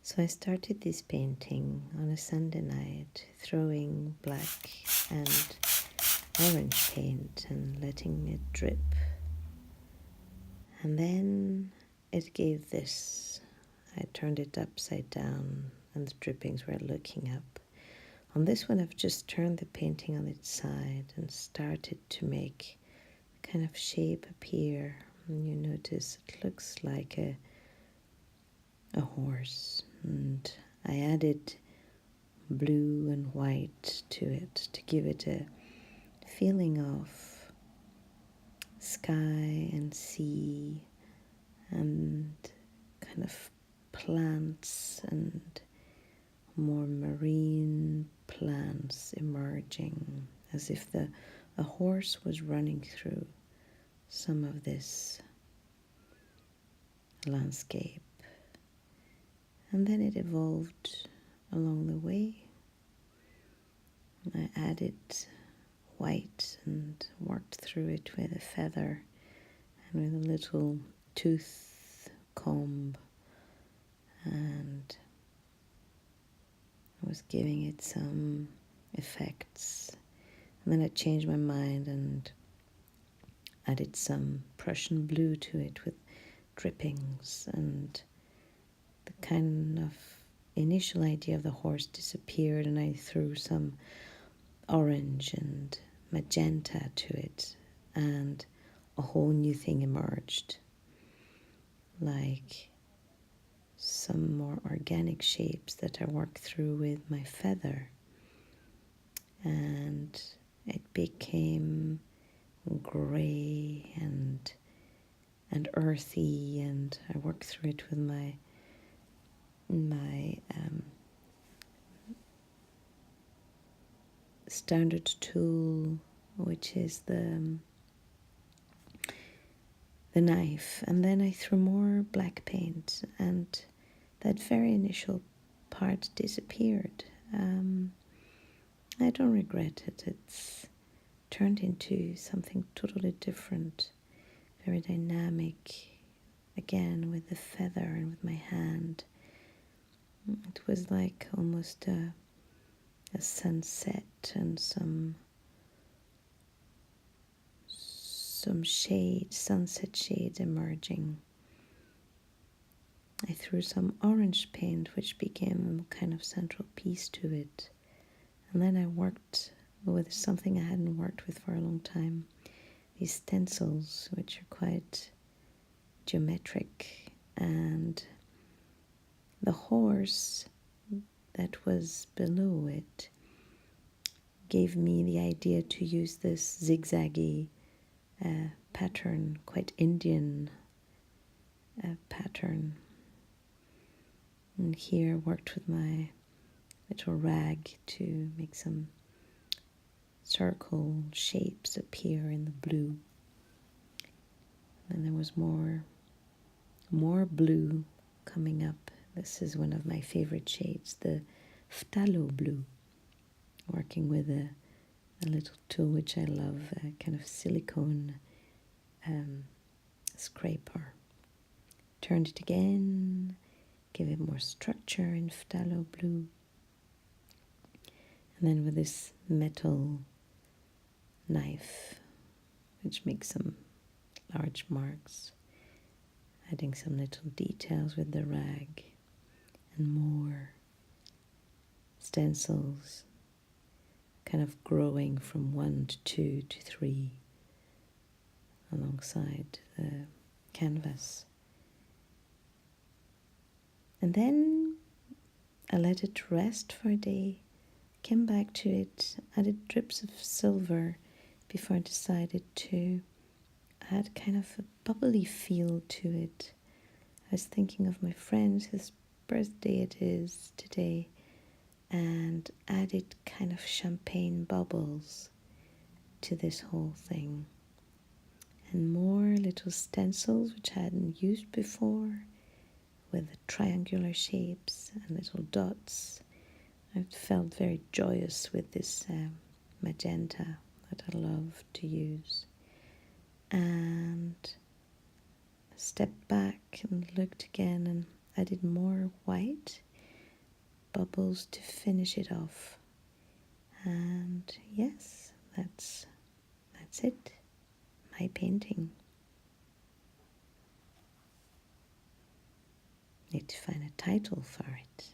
So I started this painting on a Sunday night, throwing black and orange paint and letting it drip. And then it gave this. I turned it upside down and the drippings were looking up. On this one, I've just turned the painting on its side and started to make a kind of shape appear. And you notice it looks like a horse. And I added blue and white to it to give it a feeling of sky and sea and kind of plants and more marine plants emerging, as if a horse was running through some of this landscape. And then it evolved along the way. I added white and worked through it with a feather and with a little tooth comb, and I was giving it some effects. And then I changed my mind and added some Prussian blue to it with drippings, and the kind of initial idea of the horse disappeared, and I threw some orange and magenta to it, and a whole new thing emerged, like some more organic shapes that I worked through with my feather, and it became grey and earthy, and I worked through it with my standard tool, which is the knife. And then I threw more black paint, and that very initial part disappeared. I don't regret it. It's turned into something totally different, very dynamic, again with the feather and with my hand. It was like almost a sunset and some shade, sunset shades emerging. I threw some orange paint, which became a kind of central piece to it. And then I worked with something I hadn't worked with for a long time, these stencils, which are quite geometric. And the horse that was below it gave me the idea to use this zigzaggy pattern, quite Indian pattern. And here worked with my little rag to make some circle shapes appear in the blue. And there was more blue coming up. This is one of my favorite shades, the phthalo blue, working with a little tool which I love, a kind of silicone scraper. Turned it again, give it more structure in phthalo blue. And then with this metal knife, which makes some large marks, adding some little details with the rag, and more stencils, kind of growing from 1 to 2 to 3 alongside the canvas. And then I let it rest for a day, came back to it, added drips of silver before I decided to add kind of a bubbly feel to it. I was thinking of my friend whose birthday it is today, and added kind of champagne bubbles to this whole thing. And more little stencils which I hadn't used before, with the triangular shapes and little dots. I felt very joyous with this magenta that I love to use. And I stepped back and looked again, and added more white bubbles to finish it off. And yes, that's it, my painting. Need to find a title for it.